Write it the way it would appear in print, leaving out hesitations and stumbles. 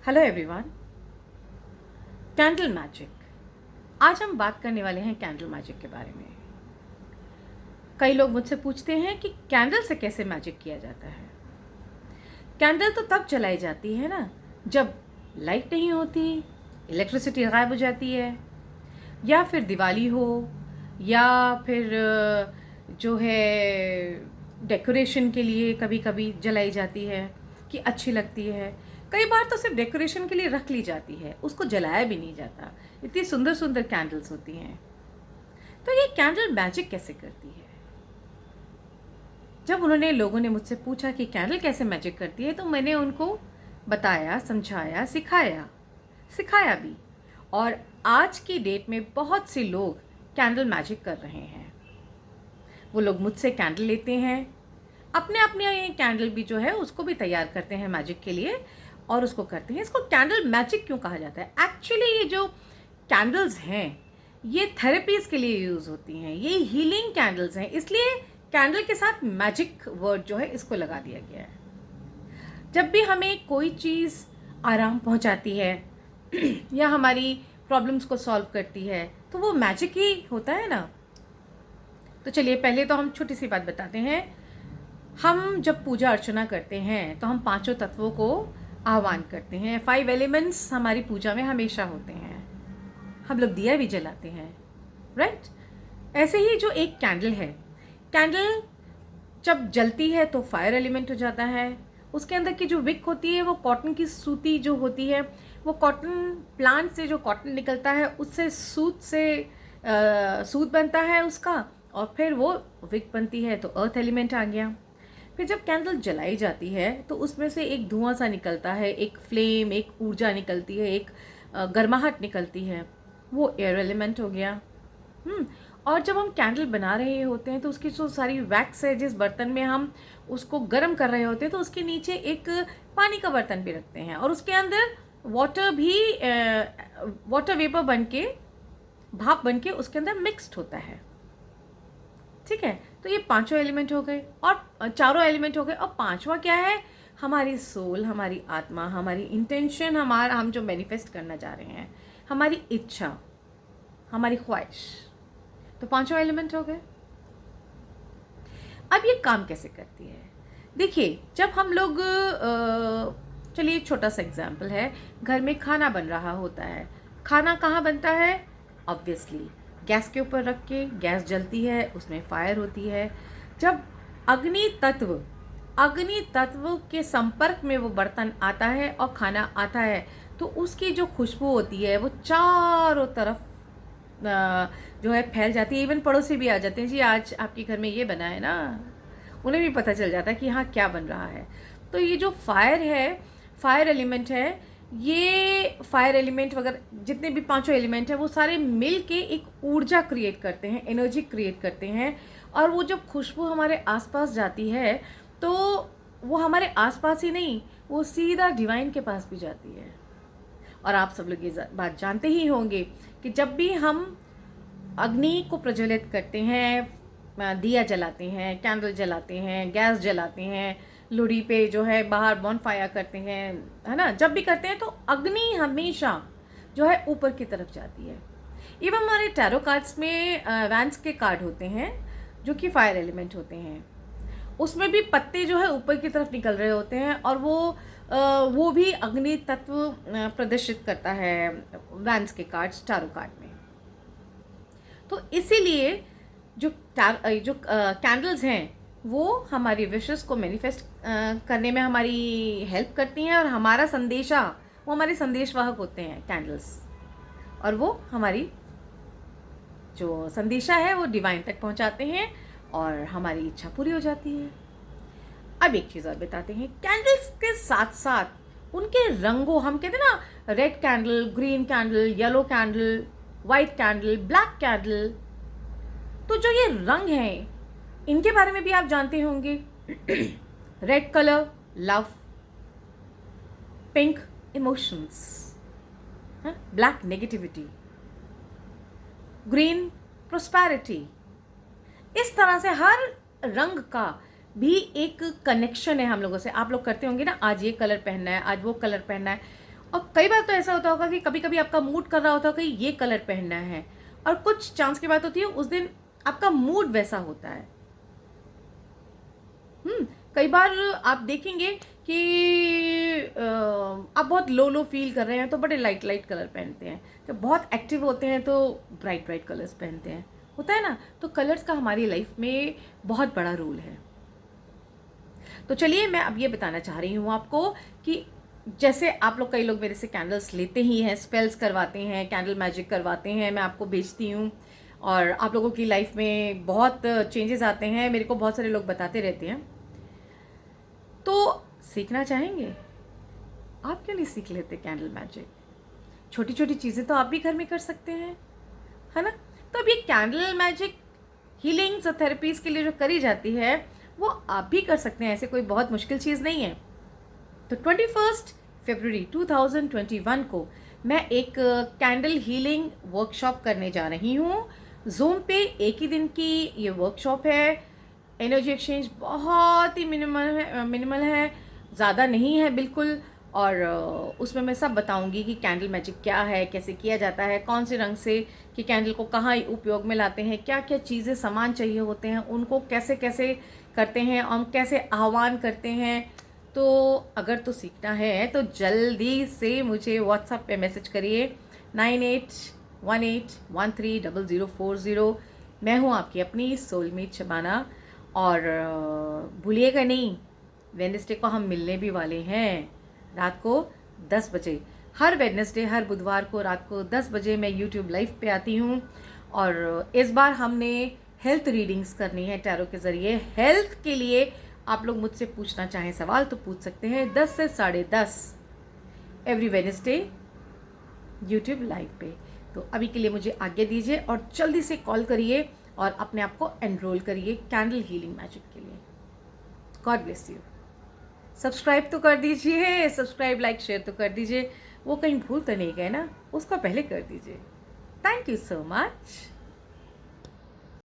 Hello everyone. Candle magic. आज हम बात करने वाले हैं कैंडल मैजिक के बारे में। कई लोग मुझसे पूछते हैं कि कैंडल से कैसे मैजिक किया जाता है। कैंडल तो तब जलाई जाती है ना जब लाइट नहीं होती, इलेक्ट्रिसिटी गायब हो जाती है, या फिर दिवाली हो, या फिर जो है डेकोरेशन के लिए कभी कभी जलाई जाती है कि अच्छी लगती है। कई बार तो सिर्फ डेकोरेशन के लिए रख ली जाती है, उसको जलाया भी नहीं जाता। इतनी सुंदर सुंदर कैंडल्स होती हैं। तो ये कैंडल मैजिक कैसे करती है? जब लोगों ने मुझसे पूछा कि कैंडल कैसे मैजिक करती है, तो मैंने उनको बताया, समझाया, सिखाया भी। और आज की डेट में बहुत से लोग कैंडल मैजिक कर रहे हैं। वो लोग मुझसे कैंडल लेते हैं, अपने अपने कैंडल भी जो है उसको भी तैयार करते हैं मैजिक के लिए और उसको करते हैं। इसको कैंडल मैजिक क्यों कहा जाता है? एक्चुअली ये जो कैंडल्स हैं ये थेरेपीज़ के लिए यूज़ होती हैं, ये हीलिंग कैंडल्स हैं, इसलिए कैंडल के साथ मैजिक वर्ड जो है इसको लगा दिया गया है। जब भी हमें कोई चीज़ आराम पहुंचाती है या हमारी प्रॉब्लम्स को सॉल्व करती है तो वो मैजिक ही होता है ना। तो चलिए पहले तो हम छोटी सी बात बताते हैं। हम जब पूजा अर्चना करते हैं तो हम पांचों तत्वों को आह्वान करते हैं। 5 एलिमेंट्स हमारी पूजा में हमेशा होते हैं। हम लोग दिया भी जलाते हैं, राइट? ऐसे ही जो एक कैंडल है, कैंडल जब जलती है तो फायर एलिमेंट हो जाता है। उसके अंदर की जो विक होती है वो कॉटन की सूती जो होती है, वो कॉटन प्लांट से जो कॉटन निकलता है उससे सूत बनता है उसका, और फिर वो विक बनती है तो अर्थ एलिमेंट आ गया। फिर जब कैंडल जलाई जाती है तो उसमें से एक धुआं सा निकलता है, एक फ्लेम, एक ऊर्जा निकलती है, एक गर्माहट निकलती है, वो एयर एलिमेंट हो गया। और जब हम कैंडल बना रहे होते हैं तो उसकी जो सारी वैक्स है, जिस बर्तन में हम उसको गर्म कर रहे होते हैं, तो उसके नीचे एक पानी का बर्तन भी रखते हैं और उसके अंदर वाटर वेपर बन के, भाप बन के उसके अंदर मिक्सड होता है। ठीक है, तो ये पांचों एलिमेंट हो गए और चारों एलिमेंट हो गए। और पांचवा क्या है? हमारी सोल, हमारी आत्मा, हमारी इंटेंशन, हम जो मैनिफेस्ट करना चाह रहे हैं, हमारी इच्छा, हमारी ख्वाहिश। तो पांचों एलिमेंट हो गए। अब ये काम कैसे करती है? देखिए, जब हम लोग चलिए छोटा सा एग्जाम्पल है, घर में खाना बन रहा होता है। खाना कहाँ बनता है? ऑब्वियसली गैस के ऊपर रख के, गैस जलती है, उसमें फायर होती है। जब अग्नि तत्व के संपर्क में वो बर्तन आता है और खाना आता है तो उसकी जो खुशबू होती है वो चारों तरफ जो है फैल जाती है। इवन पड़ोसी भी आ जाते हैं, जी आज आपके घर में ये बना है ना, उन्हें भी पता चल जाता है कि हाँ क्या बन रहा है। तो ये जो फायर है, फायर एलिमेंट है, ये फायर एलिमेंट वगैरह जितने भी पांचों एलिमेंट हैं वो सारे मिल के एक ऊर्जा क्रिएट करते हैं, एनर्जी क्रिएट करते हैं। और वो जब खुशबू हमारे आसपास जाती है तो वो हमारे आसपास ही नहीं, वो सीधा डिवाइन के पास भी जाती है। और आप सब लोग ये बात जानते ही होंगे कि जब भी हम अग्नि को प्रज्वलित करते हैं, दिया जलाते हैं, कैंडल जलाते हैं, गैस जलाते हैं, लोहड़ी पे जो है बाहर बॉनफायर करते हैं, है ना, जब भी करते हैं तो अग्नि हमेशा जो है ऊपर की तरफ जाती है। इवन हमारे टैरो कार्ड्स में वैंस के कार्ड होते हैं जो कि फायर एलिमेंट होते हैं, उसमें भी पत्ते जो है ऊपर की तरफ निकल रहे होते हैं और वो भी अग्नि तत्व प्रदर्शित करता है वैंस के कार्ड्स, टैरो कार्ड में। तो इसीलिए जो कैंडल्स हैं वो हमारी विशेस को मैनिफेस्ट करने में हमारी हेल्प करती हैं, और हमारा संदेशा, वो हमारे संदेशवाहक होते हैं कैंडल्स, और वो हमारी जो संदेशा है वो डिवाइन तक पहुंचाते हैं और हमारी इच्छा पूरी हो जाती है। अब एक चीज़ और बताते हैं, कैंडल्स के साथ साथ उनके रंगों, हम कहते हैं ना, red candle, green candle, yellow candle, white candle, black candle, तो जो ये रंग हैं इनके बारे में भी आप जानते होंगे। Red colour love, pink emotions, black negativity, green prosperity. इस तरह से हर रंग का भी एक कनेक्शन है हम लोगों से। आप लोग करते होंगे ना, आज ये कलर पहनना है, आज वो कलर पहनना है, और कई बार तो ऐसा होता होगा कि कभी कभी आपका मूड कर रहा होता है कि ये कलर पहनना है, और कुछ चांस की बात होती है उस दिन आपका मूड वैसा होता है। कई बार आप देखेंगे कि आप बहुत लो लो फील कर रहे हैं तो बड़े लाइट लाइट कलर पहनते हैं, जब बहुत एक्टिव होते हैं तो ब्राइट ब्राइट कलर्स पहनते हैं, होता है ना। तो कलर्स का हमारी लाइफ में बहुत बड़ा रोल है। तो चलिए मैं अब ये बताना चाह रही हूँ आपको कि जैसे आप लोग, कई लोग मेरे से कैंडल्स लेते ही हैं, स्पेल्स करवाते हैं, कैंडल मैजिक करवाते हैं, मैं आपको बेचती हूँ और आप लोगों की लाइफ में बहुत चेंजेस आते हैं, मेरे को बहुत सारे लोग बताते रहते हैं। तो सीखना चाहेंगे? आप क्यों नहीं सीख लेते कैंडल मैजिक? छोटी छोटी चीज़ें तो आप भी घर में कर सकते हैं, है ना। तो अब ये कैंडल मैजिक हीलिंग्स और थेरेपीज के लिए जो करी जाती है वो आप भी कर सकते हैं, ऐसे कोई बहुत मुश्किल चीज़ नहीं है। तो 21 फरवरी 2021 को मैं एक कैंडल हीलिंग वर्कशॉप करने जा रही हूँ जूम पे। एक ही दिन की ये वर्कशॉप है। एनर्जी एक्सचेंज बहुत ही मिनिमल है, ज़्यादा नहीं है बिल्कुल। और उसमें मैं सब बताऊंगी कि कैंडल मैजिक क्या है, कैसे किया जाता है, कौन से रंग से कि कैंडल को कहाँ उपयोग में लाते हैं, क्या क्या चीज़ें सामान चाहिए होते हैं, उनको कैसे कैसे करते हैं, हम कैसे आह्वान करते हैं। तो अगर तो सीखना है तो जल्दी से मुझे व्हाट्सएप पे मैसेज करिए 9818130040। मैं हूँ आपकी अपनी सोलमेट शबाना। और भूलिएगा नहीं, वेडनेसडे को हम मिलने भी वाले हैं रात को 10 बजे। हर वेडनेसडे, हर बुधवार को रात को 10 बजे मैं यूट्यूब लाइव पे आती हूँ। और इस बार हमने हेल्थ रीडिंग्स करनी है टैरो के ज़रिए। हेल्थ के लिए आप लोग मुझसे पूछना चाहें सवाल तो पूछ सकते हैं 10 से 10:30 एवरी वेडनेसडे यूट्यूब लाइव पे। तो अभी के लिए मुझे आज्ञा दीजिए और जल्दी से कॉल करिए और अपने आप को एनरोल करिए कैंडल हीलिंग मैजिक के लिए। God bless you. सब्सक्राइब तो कर दीजिए, सब्सक्राइब लाइक शेयर तो कर दीजिए, वो कहीं भूल तो नहीं गए ना, उसको पहले कर दीजिए। Thank you so much.